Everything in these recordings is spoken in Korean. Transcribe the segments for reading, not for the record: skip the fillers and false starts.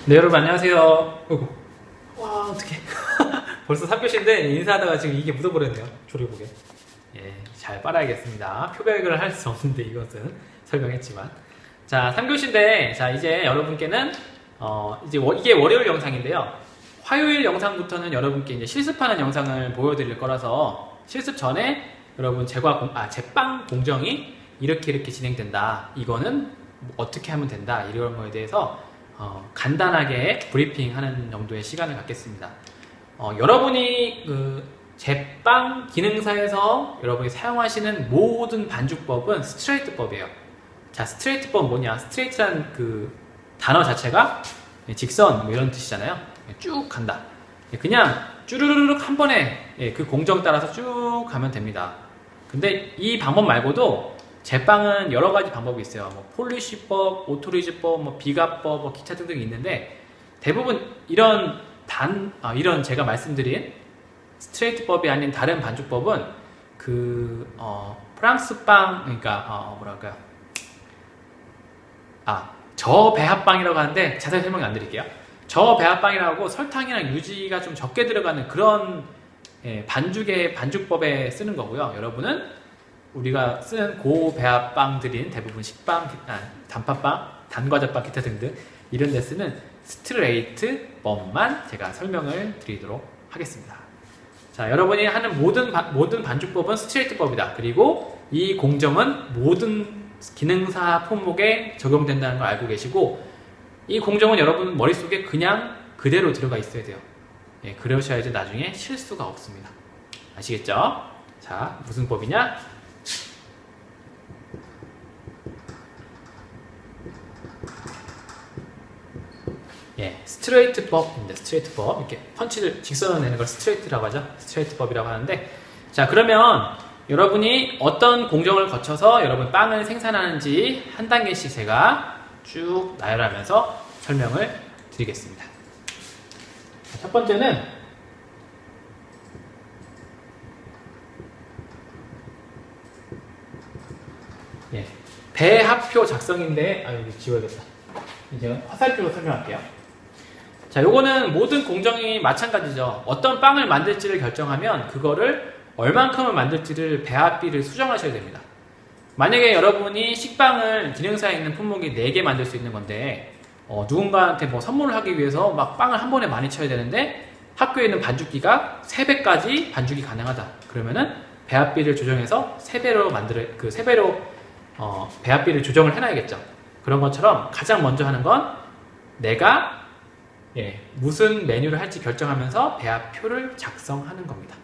네, 여러분 안녕하세요. 어이구. 와, 어떡해. 벌써 3교시인데 인사하다가 지금 이게 묻어버렸네요. 조리복에. 예, 잘 빨아야겠습니다. 표백을 할 수 없는데 이것은 설명했지만. 자, 3교시인데, 자, 이제 여러분께는, 이게 월요일 영상인데요. 화요일 영상부터는 여러분께 이제 실습하는 영상을 보여드릴 거라서 실습 전에 여러분 제빵 공정이 이렇게 진행된다. 이거는 어떻게 하면 된다. 이런 거에 대해서 간단하게 브리핑하는 정도의 시간을 갖겠습니다. 여러분이 그 제빵 기능사에서 여러분이 사용하시는 모든 반죽법은 스트레이트법이에요. 자, 스트레이트법 뭐냐? 스트레이트란 그 단어 자체가 직선 뭐 이런 뜻이잖아요. 쭉 간다. 그냥 쭈르르륵 한 번에 그 공정 따라서 쭉 가면 됩니다. 근데 이 방법 말고도 제빵은 여러 가지 방법이 있어요. 뭐 폴리시법, 오토리지법, 뭐 비가법, 뭐 기타 등등이 있는데 대부분 이런 제가 말씀드린 스트레이트법이 아닌 다른 반죽법은 프랑스 빵, 그러니까 뭐랄까요? 저배합빵이라고 하는데 자세히 설명 안 드릴게요. 저배합빵이라고 설탕이랑 유지가 좀 적게 들어가는 그런 반죽법에 쓰는 거고요. 여러분은 우리가 쓰는 고배합빵들인 대부분 식빵, 단팥빵, 단과자빵, 기타 등등 이런 데 쓰는 스트레이트법만 제가 설명을 드리도록 하겠습니다. 자, 여러분이 하는 모든 반죽법은 스트레이트법이다. 그리고 이 공정은 모든 기능사 품목에 적용된다는 걸 알고 계시고 이 공정은 여러분 머릿속에 그냥 그대로 들어가 있어야 돼요. 그러셔야지 나중에 실수가 없습니다. 아시겠죠? 자, 무슨 법이냐? 스트레이트법입니다. 스트레이트법. 이렇게 펀치를 직선을 내는 걸 스트레이트라고 하죠. 스트레이트법이라고 하는데, 자, 그러면 여러분이 어떤 공정을 거쳐서 여러분 빵을 생산하는지 한 단계씩 제가 쭉 나열하면서 설명을 드리겠습니다. 첫 번째는 배합표 작성인데, 이거 지워야겠다. 이제 화살표로 설명할게요. 자, 요거는 모든 공정이 마찬가지죠. 어떤 빵을 만들지를 결정하면 그거를 얼만큼을 만들지를 배합비를 수정하셔야 됩니다. 만약에 여러분이 식빵을 기능사에 있는 품목이 4개 만들 수 있는 건데 누군가한테 뭐 선물을 하기 위해서 막 빵을 한 번에 많이 쳐야 되는데 학교에 있는 반죽기가 3배까지 반죽이 가능하다. 그러면은 배합비를 조정해서 3배로 배합비를 조정을 해놔야겠죠. 그런 것처럼 가장 먼저 하는 건 내가 무슨 메뉴를 할지 결정하면서 배합표를 작성하는 겁니다.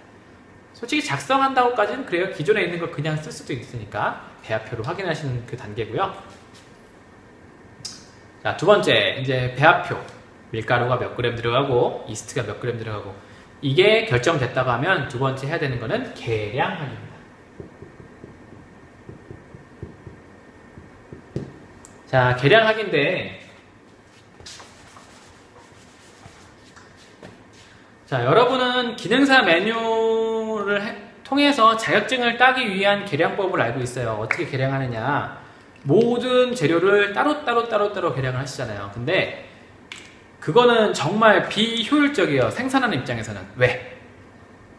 솔직히 작성한다고까지는 그래요. 기존에 있는 걸 그냥 쓸 수도 있으니까 배합표를 확인하시는 그 단계고요. 자, 두 번째, 이제 배합표. 밀가루가 몇 그램 들어가고 이스트가 몇 그램 들어가고 이게 결정됐다고 하면 두 번째 해야 되는 거는 계량하기입니다. 자, 계량하기인데 자, 여러분은 기능사 메뉴를 통해서 자격증을 따기 위한 계량법을 알고 있어요. 어떻게 계량하느냐. 모든 재료를 따로 계량을 하시잖아요. 근데 그거는 정말 비효율적이에요. 생산하는 입장에서는. 왜?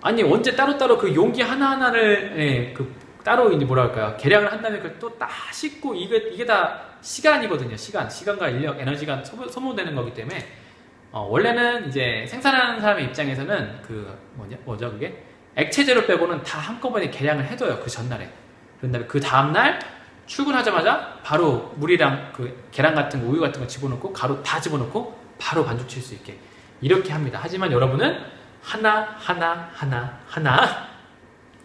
아니, 언제 따로따로 그 용기 하나하나를 따로 이제 뭐랄까요. 계량을 한다음에 그걸 또 다 씻고 이게 다 시간이거든요. 시간과 인력, 에너지가 소모되는 거기 때문에 원래는 이제 생산하는 사람의 입장에서는 뭐죠 그게? 액체 재료 빼고는 다 한꺼번에 계량을 해둬요. 그 전날에. 그런 다음에 그 다음날 출근하자마자 바로 물이랑 그 계란 같은 거, 우유 같은 거 집어넣고 가루 다 집어넣고 바로 반죽 칠 수 있게 이렇게 합니다. 하지만 여러분은 하나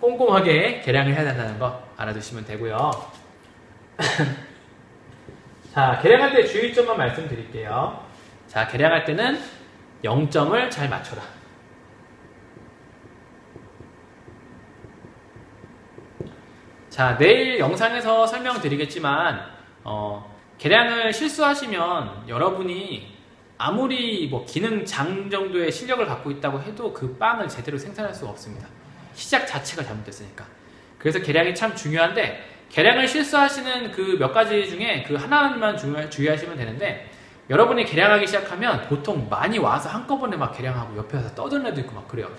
꼼꼼하게 계량을 해야 된다는 거 알아두시면 되고요. 자, 계량할 때 주의점만 말씀드릴게요. 자, 계량할 때는 0점을 잘 맞춰라. 자, 내일 영상에서 설명드리겠지만 계량을 실수하시면 여러분이 아무리 뭐 기능장 정도의 실력을 갖고 있다고 해도 그 빵을 제대로 생산할 수가 없습니다. 시작 자체가 잘못됐으니까. 그래서 계량이 참 중요한데 계량을 실수하시는 그 몇 가지 중에 그 하나만 주의하시면 되는데 여러분이 개량하기 시작하면 보통 많이 와서 한꺼번에 막 개량하고 옆에 와서 떠드는 애도 있고 막 그래요.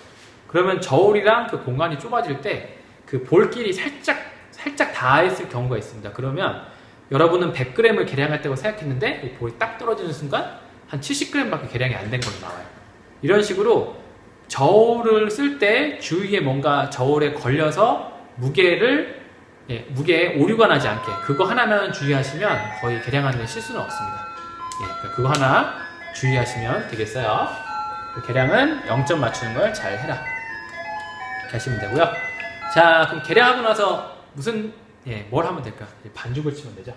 그러면 저울이랑 그 공간이 좁아질 때 그 볼길이 살짝 닿아있을 경우가 있습니다. 그러면 여러분은 100g을 개량할 때고 생각했는데 이 볼이 딱 떨어지는 순간 한 70g밖에 개량이 안 된 걸로 나와요. 이런 식으로 저울을 쓸 때 주위에 뭔가 저울에 걸려서 무게에 오류가 나지 않게 그거 하나만 주의하시면 거의 개량하는 데 실수는 없습니다. 그러니까 그거 하나 주의하시면 되겠어요. 개량은 0점 맞추는 걸 잘 해라 이렇게 하시면 되고요. 자, 그럼 개량하고 나서 뭘 하면 될까? 반죽을 치면 되죠.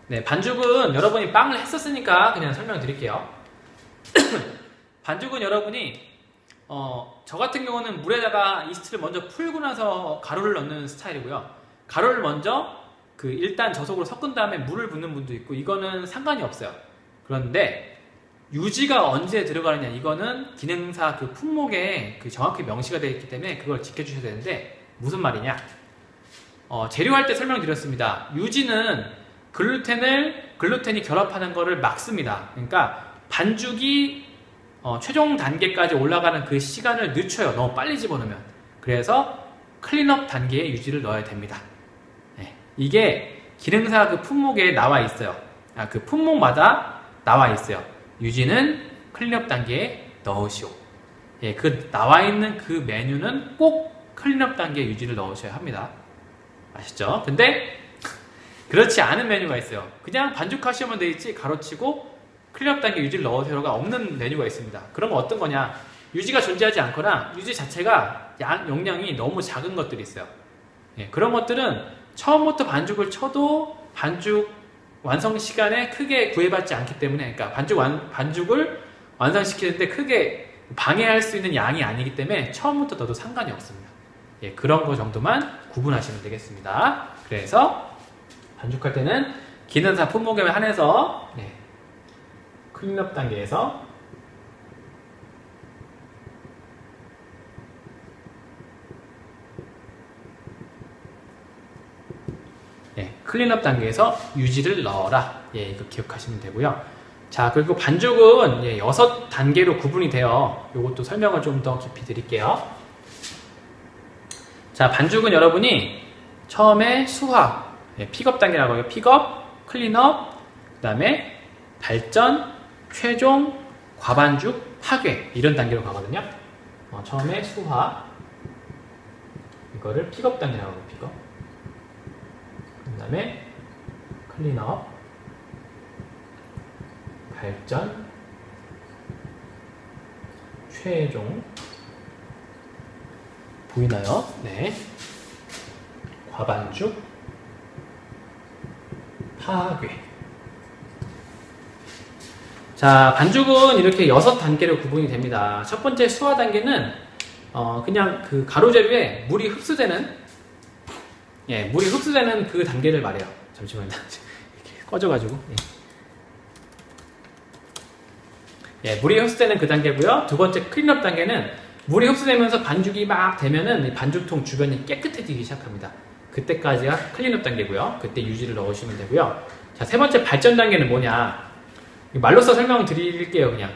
네, 반죽은 여러분이 빵을 했었으니까 그냥 설명드릴게요. 반죽은 여러분이 저 같은 경우는 물에다가 이스트를 먼저 풀고 나서 가루를 넣는 스타일이고요. 가루를 먼저 일단 저속으로 섞은 다음에 물을 붓는 분도 있고 이거는 상관이 없어요. 그런데 유지가 언제 들어가느냐 이거는 기능사 품목에 정확히 명시가 되어 있기 때문에 그걸 지켜주셔야 되는데 무슨 말이냐? 재료할 때 설명드렸습니다. 유지는 글루텐이 결합하는 거를 막습니다. 그러니까 반죽이 최종 단계까지 올라가는 그 시간을 늦춰요. 너무 빨리 집어넣으면. 그래서 클린업 단계에 유지를 넣어야 됩니다. 네. 이게 기능사 품목에 나와 있어요. 그 품목마다 나와 있어요. 유지는 클린업 단계에 넣으시오. 예, 나와 있는 그 메뉴는 꼭 클린업 단계에 유지를 넣으셔야 합니다. 아시죠? 근데 그렇지 않은 메뉴가 있어요. 그냥 반죽하시면 되겠지 가로치고 클린업 단계 유지를 넣으셔가 없는 메뉴가 있습니다. 그럼 어떤 거냐? 유지가 존재하지 않거나 유지 자체가 용량이 너무 작은 것들이 있어요. 예, 그런 것들은 처음부터 반죽을 쳐도 반죽 완성 시간에 크게 구애받지 않기 때문에, 그러니까 반죽을 완성시키는데 크게 방해할 수 있는 양이 아니기 때문에 처음부터 넣어도 상관이 없습니다. 예, 그런 거 정도만 구분하시면 되겠습니다. 그래서 반죽할 때는 기능사 품목에 한해서 클린업 단계에서 클린업 단계에서 유지를 넣어라. 이거 기억하시면 되고요. 자, 그리고 반죽은 6단계로 구분이 돼요. 이것도 설명을 좀 더 깊이 드릴게요. 자, 반죽은 여러분이 처음에 수화, 픽업 단계라고 해요. 픽업, 클린업, 그 다음에 발전, 최종, 과반죽, 파괴 이런 단계로 가거든요. 처음에 수화, 이거를 픽업 단계라고 해요. 픽업. 그 다음에 클린업, 발전, 최종, 보이나요? 네. 과반죽, 파괴. 자, 반죽은 이렇게 6단계로 구분이 됩니다. 첫 번째 수화 단계는 그냥 가루재료에 물이 흡수되는 물이 흡수되는 그 단계를 말해요. 잠시만요. 이렇게 꺼져가지고. 물이 흡수되는 그 단계고요. 두 번째 클린업 단계는 물이 흡수되면서 반죽이 막 되면은 반죽통 주변이 깨끗해지기 시작합니다. 그때까지가 클린업 단계고요. 그때 유지를 넣으시면 되고요. 자, 세 번째 발전 단계는 뭐냐? 말로써 설명을 드릴게요. 그냥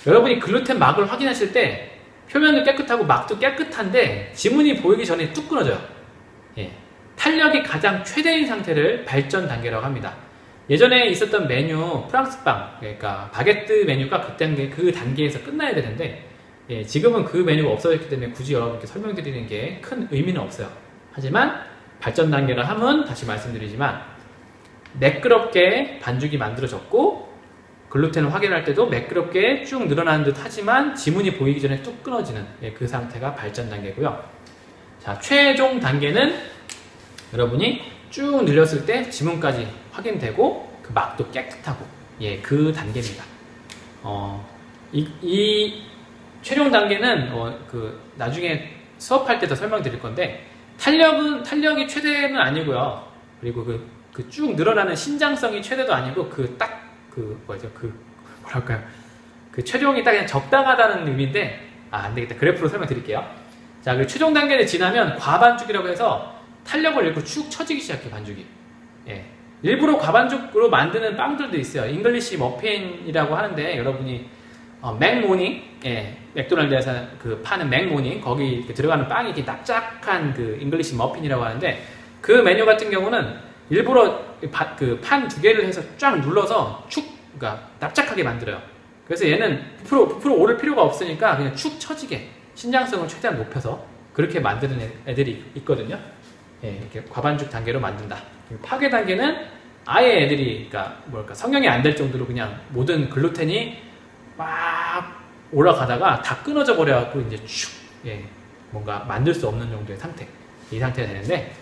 여러분이 글루텐 막을 확인하실 때 표면도 깨끗하고 막도 깨끗한데 지문이 보이기 전에 뚝 끊어져요. 탄력이 가장 최대인 상태를 발전 단계라고 합니다. 예전에 있었던 메뉴 프랑스빵, 그러니까 바게트 메뉴가 그 단계에서 끝나야 되는데 지금은 그 메뉴가 없어졌기 때문에 굳이 여러분께 설명드리는 게 큰 의미는 없어요. 하지만 발전 단계를 하면 다시 말씀드리지만 매끄럽게 반죽이 만들어졌고 글루텐을 확인할 때도 매끄럽게 쭉 늘어나는 듯 하지만 지문이 보이기 전에 뚝 끊어지는 그 상태가 발전 단계고요. 자, 최종 단계는 여러분이 쭉 늘렸을 때 지문까지 확인되고 그 막도 깨끗하고 그 단계입니다. 이 최종 단계는 나중에 수업할 때 더 설명드릴 건데 탄력이 최대는 아니고요. 그리고 쭉 늘어나는 신장성이 최대도 아니고 뭐랄까요? 최종이 딱 그냥 적당하다는 의미인데 안 되겠다. 그래프로 설명드릴게요. 자, 그 최종 단계를 지나면 과반죽이라고 해서 탄력을 잃고 축 처지기 시작해 반죽이. 일부러 과반죽으로 만드는 빵들도 있어요. 잉글리시 머핀이라고 하는데 여러분이 맥모닝, 예, 맥도날드에서 그 파는 맥모닝 거기 들어가는 빵이 이렇게 납작한 그 잉글리시 머핀이라고 하는데 그 메뉴 같은 경우는 일부러 그 판 두 개를 해서 쫙 눌러서 그러니까 납작하게 만들어요. 그래서 얘는 부풀어 오를 필요가 없으니까 그냥 축 처지게 신장성을 최대한 높여서 그렇게 만드는 애들이 있거든요. 예, 이렇게 과반죽 단계로 만든다. 파괴 단계는 아예 애들이 그러니까 뭐랄까 성형이 안 될 정도로 그냥 모든 글루텐이 막 올라가다가 다 끊어져 버려갖고 이제 축, 예, 뭔가 만들 수 없는 정도의 상태, 이 상태가 되는데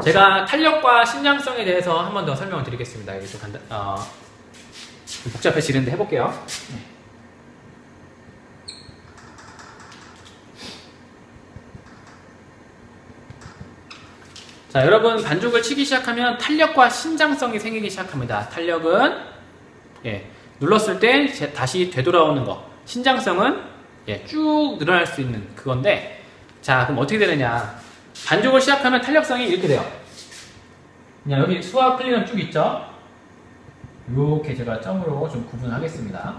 제가 탄력과 신장성에 대해서 한 번 더 설명을 드리겠습니다. 이게 좀 복잡해지는데 해볼게요. 자, 여러분 반죽을 치기 시작하면 탄력과 신장성이 생기기 시작합니다. 탄력은 눌렀을 때 다시 되돌아오는 거, 신장성은 쭉 늘어날 수 있는 그건데, 자 그럼 어떻게 되느냐. 반죽을 시작하면 탄력성이 이렇게 돼요. 그냥 여기 수화 클리는 쭉 있죠. 이렇게 제가 점으로 좀 구분하겠습니다.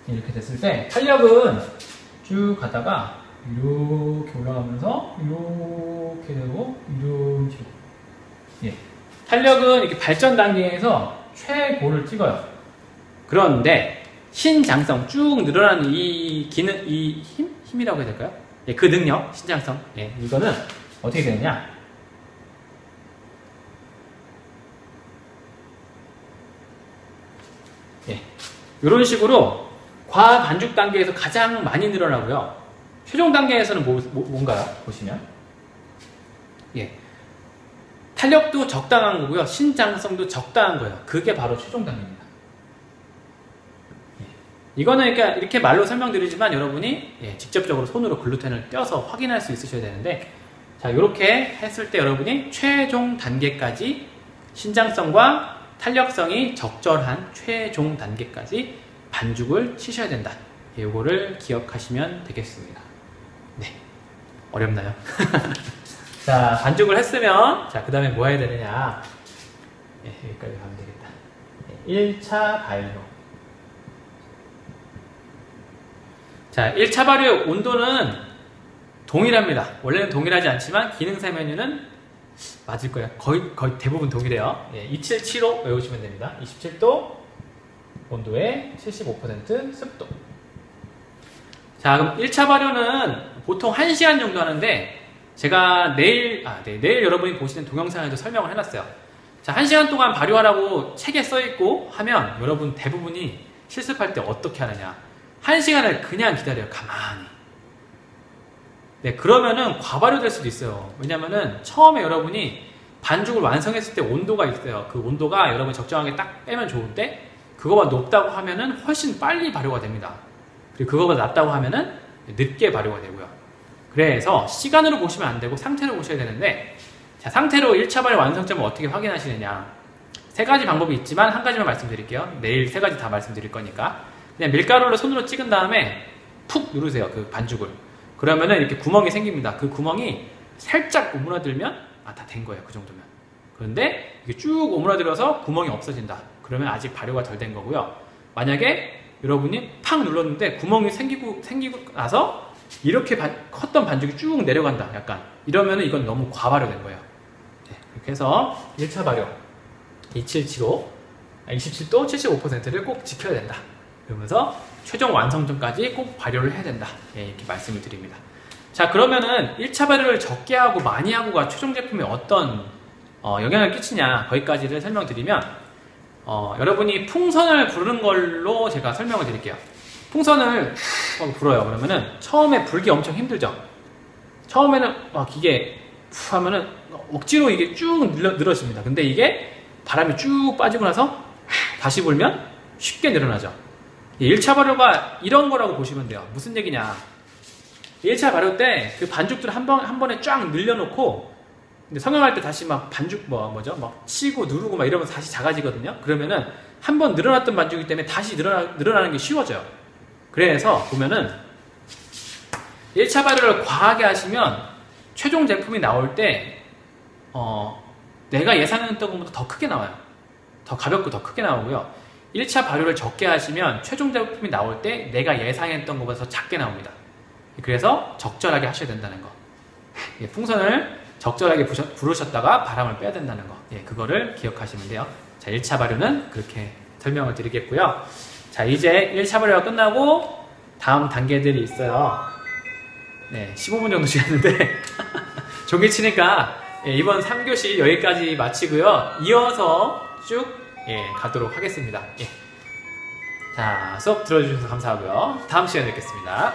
이렇게 됐을 때 탄력은 쭉 가다가 이렇게 올라가면서 이렇게 되고 이런 식으로, 예. 탄력은 이렇게 발전 단계에서 최고를 찍어요. 그런데 신장성, 쭉 늘어나는 이 기능, 이 힘이라고 해야 될까요? 예, 그 능력, 신장성, 예, 이거는 어떻게 되느냐. 예, 이런 식으로 과반죽 단계에서 가장 많이 늘어나고요. 최종 단계에서는 뭔가요? 보시면, 예, 탄력도 적당한 거고요. 신장성도 적당한 거예요. 그게 바로 최종 단계입니다. 예. 이거는 그러니까 이렇게 말로 설명드리지만 여러분이 직접적으로 손으로 글루텐을 떼어서 확인할 수 있으셔야 되는데, 자, 이렇게 했을 때 여러분이 최종 단계까지 신장성과 탄력성이 적절한 최종 단계까지 반죽을 치셔야 된다. 이거를 기억하시면 되겠습니다. 네, 어렵나요? 자, 반죽을 했으면, 자, 그 다음에 뭐 해야 되느냐. 네, 여기까지 가면 되겠다. 네, 1차 발효. 자, 1차 발효 온도는 동일합니다. 원래는 동일하지 않지만 기능사 메뉴는 맞을 거예요. 거의 대부분 동일해요. 네, 2775 외우시면 됩니다. 27도 온도에 75% 습도. 자, 그럼 1차 발효는 보통 1시간 정도 하는데, 제가 내일 여러분이 보시는 동영상에도 설명을 해놨어요. 자, 1시간 동안 발효하라고 책에 써있고 하면 여러분 대부분이 실습할 때 어떻게 하느냐. 1시간을 그냥 기다려요. 가만히. 네, 그러면은 과발효될 수도 있어요. 왜냐면은 처음에 여러분이 반죽을 완성했을 때 온도가 있어요. 그 온도가 여러분 적정하게 딱 빼면 좋은데, 그거보다 높다고 하면은 훨씬 빨리 발효가 됩니다. 그리고 그거보다 낮다고 하면은 늦게 발효가 되고요. 그래서 시간으로 보시면 안 되고 상태로 보셔야 되는데, 자, 상태로 1차 발효 완성점을 어떻게 확인하시느냐. 세 가지 방법이 있지만 한 가지만 말씀드릴게요. 내일 세 가지 다 말씀드릴 거니까. 그냥 밀가루를 손으로 찍은 다음에 푹 누르세요. 그 반죽을. 그러면은 이렇게 구멍이 생깁니다. 그 구멍이 살짝 오므라들면 다 된 거예요. 그 정도면. 그런데 이게 쭉 오므라들어서 구멍이 없어진다. 그러면 아직 발효가 덜 된 거고요. 만약에 여러분이 팍 눌렀는데 구멍이 생기고 나서 이렇게 컸던 반죽이 쭉 내려간다. 약간 이러면은 이건 너무 과발효된 거예요. 네, 이렇게 해서 1차 발효 2775, 27도 75%를 꼭 지켜야 된다. 그러면서 최종 완성점까지 꼭 발효를 해야 된다. 네, 이렇게 말씀을 드립니다. 자, 그러면은 1차 발효를 적게 하고 많이 하고가 최종 제품에 어떤 영향을 끼치냐, 거기까지를 설명드리면, 여러분이 풍선을 부르는 걸로 제가 설명을 드릴게요. 풍선을 불어요. 그러면은 처음에 불기 엄청 힘들죠. 처음에는 기계 푸 하면은 억지로 이게 쭉 늘어집니다. 근데 이게 바람이 쭉 빠지고 나서 다시 불면 쉽게 늘어나죠. 1차 발효가 이런 거라고 보시면 돼요. 무슨 얘기냐. 1차 발효 때 그 반죽들을 한 번에 쫙 늘려놓고, 근데 성형할 때 다시 막 반죽 막 치고 누르고 막 이러면서 다시 작아지거든요. 그러면은 한 번 늘어났던 반죽이기 때문에 다시 늘어나는 게 쉬워져요. 그래서 보면은 1차 발효를 과하게 하시면 최종 제품이 나올 때 내가 예상했던 것보다 더 크게 나와요. 더 가볍고 더 크게 나오고요. 1차 발효를 적게 하시면 최종 제품이 나올 때 내가 예상했던 것보다 더 작게 나옵니다. 그래서 적절하게 하셔야 된다는 거. 풍선을 적절하게 부르셨다가 바람을 빼야 된다는 거. 그거를 기억하시면 돼요. 자, 1차 발효는 그렇게 설명을 드리겠고요. 자, 이제 1차 발효가 끝나고 다음 단계들이 있어요. 15분 정도 지났는데 종이 치니까 이번 3교시 여기까지 마치고요. 이어서 쭉 가도록 하겠습니다. 자, 수업 들어주셔서 감사하고요. 다음 시간에 뵙겠습니다.